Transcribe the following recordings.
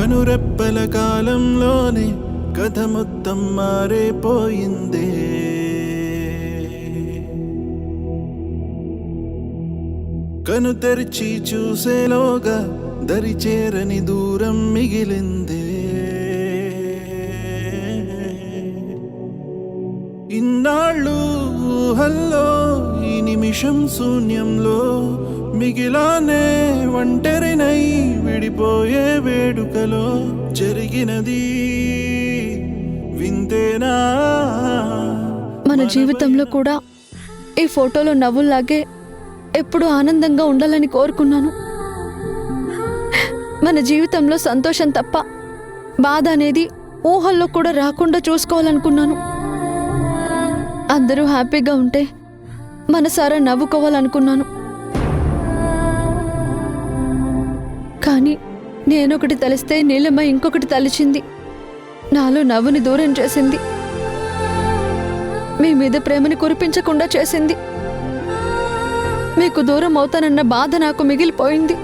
కనురెప్పల కాలంలోనే కథ మొత్తం మారిపోయిందే. కను తెరిచి చూసేలోగా దరి చేరని దూరం మిగిలిందే. ఇన్నాళ్ళు ఊహల్లో ఈ నిమిషం శూన్యంలో మిగిలానే ఒంటరినై విడిపోయే వేడుకలో జరిగినది వింతేనా. మన జీవితంలో కూడా ఈ ఫోటోలో నవ్వుల్లాగే ఎప్పుడూ ఆనందంగా ఉండాలని కోరుకున్నాను. మన జీవితంలో సంతోషం తప్ప బాధ అనేది ఊహల్లో కూడా రాకుండా చూసుకోవాలనుకున్నాను. అందరూ హ్యాపీగా ఉంటే మనసారా నవ్వుకోవాలనుకున్నాను. కానీ నేనొకటి తలిస్తే నీలమ్మ ఇంకొకటి తలిచింది. నాలో నవ్వుని దూరం చేసింది. మీ మీద ప్రేమని కురిపించకుండా చేసింది. మీకు దూరం అవుతానన్న బాధ నాకు మిగిలిపోయింది.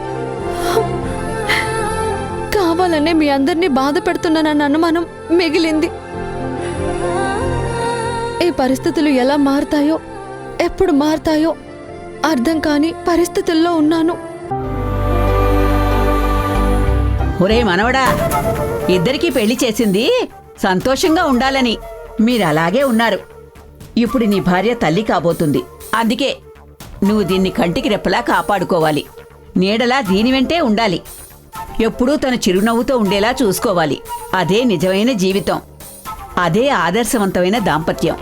కావాలనే మీ అందరినీ బాధ పెడుతున్నానన్న అనుమానం మిగిలింది. ఈ పరిస్థితులు ఎలా మారుతాయో, ఎప్పుడు మారుతాయో అర్థం కాని పరిస్థితుల్లో ఉన్నాను. ఒరే మనవడా, ఇద్దరికీ పెళ్లి చేసింది సంతోషంగా ఉండాలని. మీరలాగే ఉన్నారు. ఇప్పుడు నీ భార్య తల్లి కాబోతుంది. అందుకే నువ్వు దీన్ని కంటికి రెప్పలా కాపాడుకోవాలి. నీడలా దీని వెంటే ఉండాలి. ఎప్పుడూ తన చిరునవ్వుతో ఉండేలా చూసుకోవాలి. అదే నిజమైన జీవితం. అదే ఆదర్శవంతమైన దాంపత్యం.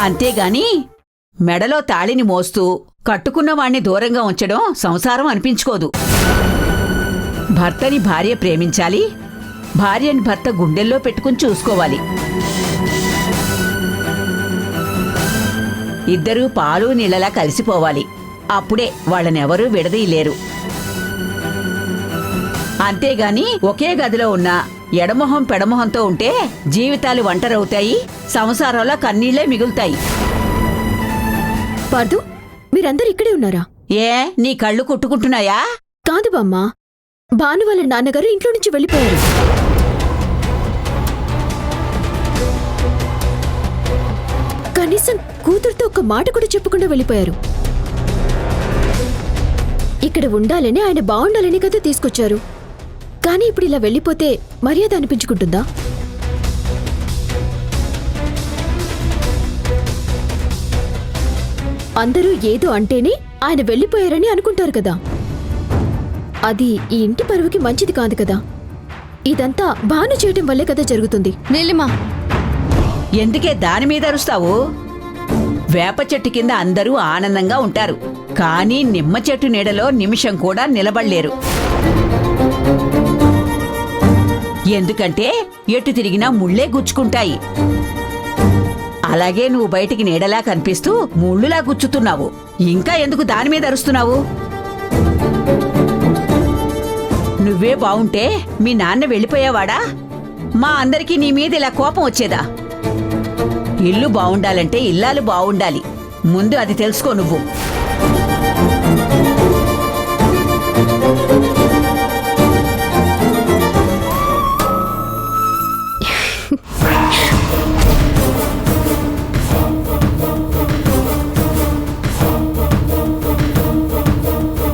అంతేగాని మెడలో తాళిని మోస్తూ కట్టుకున్నవాణ్ణి దూరంగా ఉంచడం సంసారం అనిపించుకోదు. భర్తని భార్య ప్రేమించాలి. భార్యని భర్త గుండెల్లో పెట్టుకుని చూసుకోవాలి. ఇద్దరూ పాలు నీళ్ళలా కలిసిపోవాలి. అప్పుడే వాళ్ళనెవరూ విడదీయలేరు. అంతేగాని ఒకే గదిలో ఉన్న ఎడమొహం పెడమొహంతో ఉంటే జీవితాలు ఒంటరవుతాయి. సంసారంలో కన్నీళ్లే మిగులుతాయి. పార్దు, మీరందరూ ఇక్కడే ఉన్నారా? ఏ, నీ కళ్ళు కుట్టుకుంటున్నాయా? కాదు బామ్మా, భాను వాళ్ళ నాన్నగారు ఇంట్లో నుంచి వెళ్ళిపోయారు. కనీసం కూతురుతో ఒక్క మాట కూడా చెప్పకుండా వెళ్ళిపోయారు. ఇక్కడ ఉండాలని, ఆయన బాగుండాలని కదా తీసుకొచ్చారు. కానీ ఇప్పుడు ఇలా వెళ్ళిపోతే మర్యాద అనిపించుకుంటుందా? అందరూ ఏదో అంటేనే ఆయన వెళ్ళిపోయారని అనుకుంటారు కదా. అది ఈ ఇంటి పరువుకి మంచిది కాదు కదా. ఇదంతా భాను చేయటం వల్లే కదా జరుగుతుంది. నీలిమా, ఎందుకే దాని మీద అరుస్తావు? వేప చెట్టు కింద అందరూ ఆనందంగా ఉంటారు. కానీ నిమ్మ చెట్టు నీడలో నిమిషం కూడా నిలబడలేరు. ఎందుకంటే ఎటు తిరిగినా ముళ్లే గుచ్చుకుంటాయి. అలాగే నువ్వు బయటికి నీడలా కనిపిస్తూ ముళ్ళులా గుచ్చుతున్నావు. ఇంకా ఎందుకు దాని మీద అరుస్తున్నావు? నువ్వే బావుంటే మీ నాన్న వెళ్ళిపోయేవాడా? మా అందరికీ నీ మీద ఇలా కోపం వచ్చేదా? ఇల్లు బావుండాలంటే ఇల్లాలు బావుండాలి. ముందు అది తెలుసుకో నువ్వు.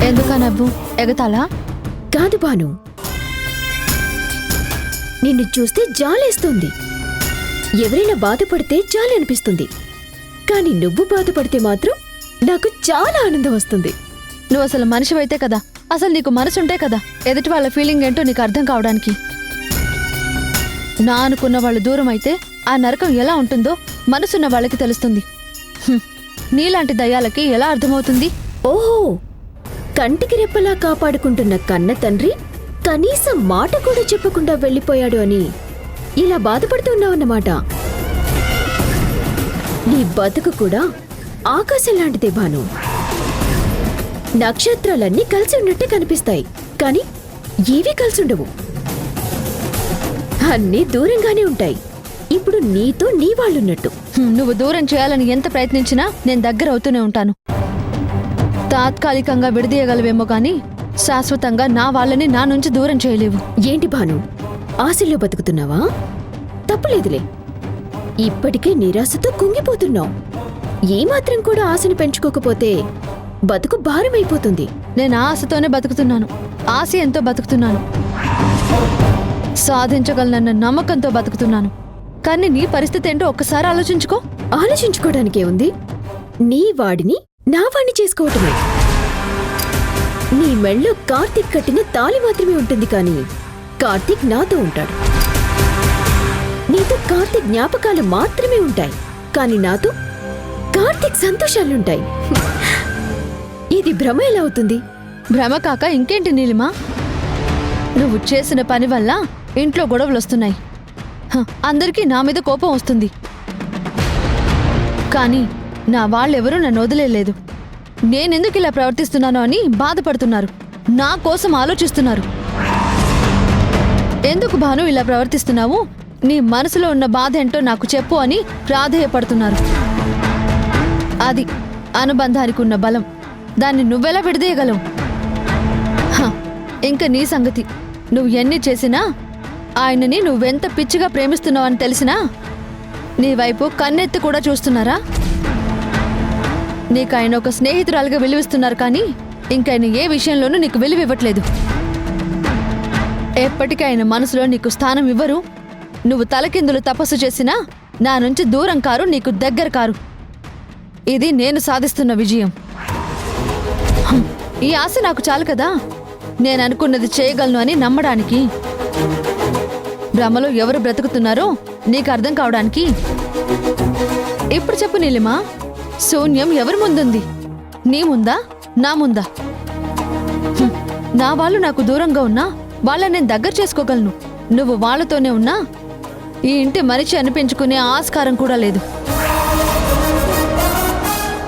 ఎందుకా నవ్వు? ఎగతాలా? కాదు భాను, నిన్ను చూస్తే జాలేస్తుంది. ఎవరైనా బాధపడితే జాలి అనిపిస్తుంది. కానీ నువ్వు బాధపడితే మాత్రం నాకు చాలా ఆనందం వస్తుంది. నువ్వు అసలు మనిషివైతే కదా, అసలు నీకు మనసుంటే కదా ఎదుటి వాళ్ళ ఫీలింగ్ ఏంటో నీకు అర్థం కావడానికి. నా అనుకున్న వాళ్ళు దూరం అయితే ఆ నరకం ఎలా ఉంటుందో మనసున్న వాళ్ళకి తెలుస్తుంది. నీలాంటి దయ్యాలకి ఎలా అర్థమవుతుంది? ఓహో, కంటికి రెప్పలా కాపాడుకుంటున్న కన్న తండ్రి కనీసం మాట కూడా చెప్పకుండా వెళ్ళిపోయాడు అని ఇలా బాధపడుతున్నావన్నమాట. నీ బతుకు కూడా ఆకాశం లాంటిదే భాను. నక్షత్రాలన్నీ కలిసి ఉన్నట్టే కనిపిస్తాయి, కానీ ఏవీ కలిసుండవు. అన్నీ దూరంగానే ఉంటాయి. ఇప్పుడు నీతో నీ వాళ్ళున్నట్టు. నువ్వు దూరం చేయాలని ఎంత ప్రయత్నించినా నేను దగ్గర అవుతూనే ఉంటాను. తాత్కాలికంగా విడదీయగలవేమో కానీ శాశ్వతంగా నా వాళ్ళని నా నుంచి దూరం చేయలేవు. ఏంటి భాను, ఆశల్లో బతుకుతున్నావా? తప్పులేదులే. ఇప్పటికే నిరాశతో కుంగిపోతున్నావు. ఏమాత్రం కూడా ఆశను పెంచుకోకపోతే బతుకు భారమైపోతుంది. నేను ఆశతోనే బతుకుతున్నాను, ఆశయంతో బతుకుతున్నాను, సాధించగలనన్న నమ్మకంతో బతుకుతున్నాను. కానీ నీ పరిస్థితి ఏంటో ఒక్కసారి ఆలోచించుకో. ఆలోచించుకోవడానికే ఉంది. నీ వాడిని నా వాడిని చేసుకోవటమే. నీ మెళ్ళో కార్తీక్ కట్టిన తాళి మాత్రమే ఉంటుంది, కానీ కార్తీక్ నాతో ఉంటాడు. నీతో కార్తీక్ జ్ఞాపకాలు మాత్రమే ఉంటాయి, కానీ నాతో కార్తీక్ సంతోషాలుంటాయి. ఇది భ్రమ ఎలా అవుతుంది? భ్రమ కాక ఇంకేంటి నీలిమా? నువ్వు చేసిన పని వల్ల ఇంట్లో గొడవలు వస్తున్నాయి. అందరికీ నా మీద కోపం వస్తుంది. కానీ నా వాళ్ళెవరూ నన్ను వదిలేలేదు. నేనెందుకు ఇలా ప్రవర్తిస్తున్నానో అని బాధపడుతున్నారు, నా కోసం ఆలోచిస్తున్నారు. ఎందుకు భాను ఇలా ప్రవర్తిస్తున్నావు, నీ మనసులో ఉన్న బాధ ఏంటో నాకు చెప్పు అని ప్రాధేయపడుతున్నారు. అది అనుబంధానికి ఉన్న బలం. దాన్ని నువ్వెలా విడదీయగలవు? ఇంకా నీ సంగతి. నువ్వు ఎన్ని చేసినా ఆయనని నువ్వెంత పిచ్చిగా ప్రేమిస్తున్నావని తెలిసినా నీ వైపు కన్నెత్తి కూడా చూస్తున్నారా? నీకు ఆయన ఒక స్నేహితురాలుగా విలువిస్తున్నారు, కానీ ఇంకాయన ఏ విషయంలోనూ నీకు విలువివ్వట్లేదు. ఎప్పటికీ ఆయన మనసులో నీకు స్థానం ఇవ్వరు. నువ్వు తలకిందులు తపస్సు చేసినా నా నుంచి దూరం కారు, నీకు దగ్గర కారు. ఇది నేను సాధిస్తున్న విజయం. ఈ ఆశ నాకు చాలు కదా, నేను అనుకున్నది చేయగలను అని నమ్మడానికి. భ్రమలో ఎవరు బ్రతుకుతున్నారో నీకు అర్థం కావడానికి. ఇప్పుడు చెప్పు నీలిమా, శూన్యం ఎవరి ముందుంది? నీ ముందా, నా ముందా? నా వాళ్ళు నాకు దూరంగా ఉన్నా వాళ్ళని నేను దగ్గర చేసుకోగలను. నువ్వు వాళ్ళతోనే ఉన్నా ఈ ఇంటి మనిషి అనిపించుకునే ఆస్కారం కూడా లేదు.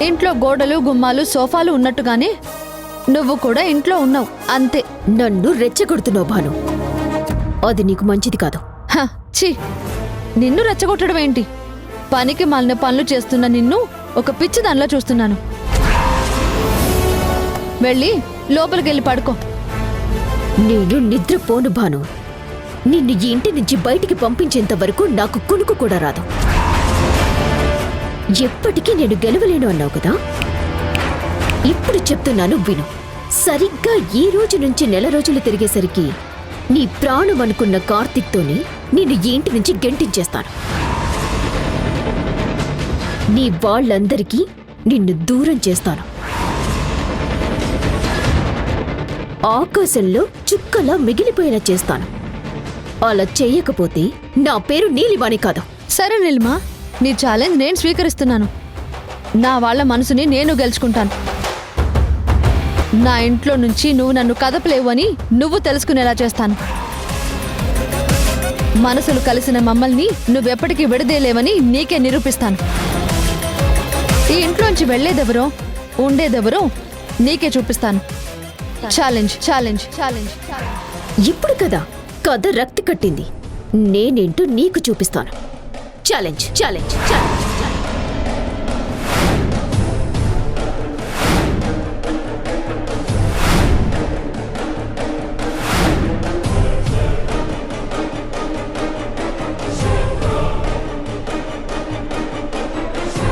ఇంట్లో గోడలు, గుమ్మాలు, సోఫాలు ఉన్నట్టుగానే నువ్వు కూడా ఇంట్లో ఉన్నావు, అంతే. నన్ను రెచ్చగొడుతున్నావు భాను. అది నీకు మంచిది కాదు. ఛీ, నిన్ను రెచ్చగొట్టడం ఏంటి? పనికి మాలిన పనులు చేస్తున్న నిన్ను ఒక పిచ్చిదానిలా చూస్తున్నాను. వెళ్ళి లోపలికెళ్ళి పడుకో. నేను నిద్రపోను భాను. నిన్ను ఈ ఇంటి నుంచి బయటికి పంపించేంత వరకు నాకు కునుకు కూడా రాదు. ఎప్పటికీ నేను గెలవలేను అన్నావు కదా, ఇప్పుడు చెప్తున్నాను విను. సరిగ్గా ఈ రోజు నుంచి నెల రోజులు తిరిగేసరికి నీ ప్రాణం అనుకున్న కార్తీక్తోనే నిన్ను ఈ ఇంటి నుంచి గెంటించేస్తాను. నీ వాళ్ళందరికీ నిన్ను దూరం చేస్తాను. ఆకాశంలో చుక్కలా మిగిలిపోయేలా చేస్తాను. అలా చేయకపోతే నా పేరు నీలివాణి కాదు. సరే నీలిమా, నీ ఛాలెంజ్ నేను స్వీకరిస్తున్నాను. నా వాళ్ళ మనసుని నేను గెలుచుకుంటాను. నా ఇంట్లో నుంచి నువ్వు నన్ను కదపలేవు అని నువ్వు తెలుసుకునేలా చేస్తాను. మనసులు కలిసిన మమ్మల్ని నువ్వెప్పటికీ విడదేలేవని నీకే నిరూపిస్తాను. ఈ ఇంట్లోంచి వెళ్లేదెవరో ఉండేదెవరో నీకే చూపిస్తాను. Challenge, challenge, challenge. ఇప్పుడు కదా కథ రక్తి కట్టింది. నేనేంటో నీకు చూపిస్తాను. Challenge, challenge, challenge.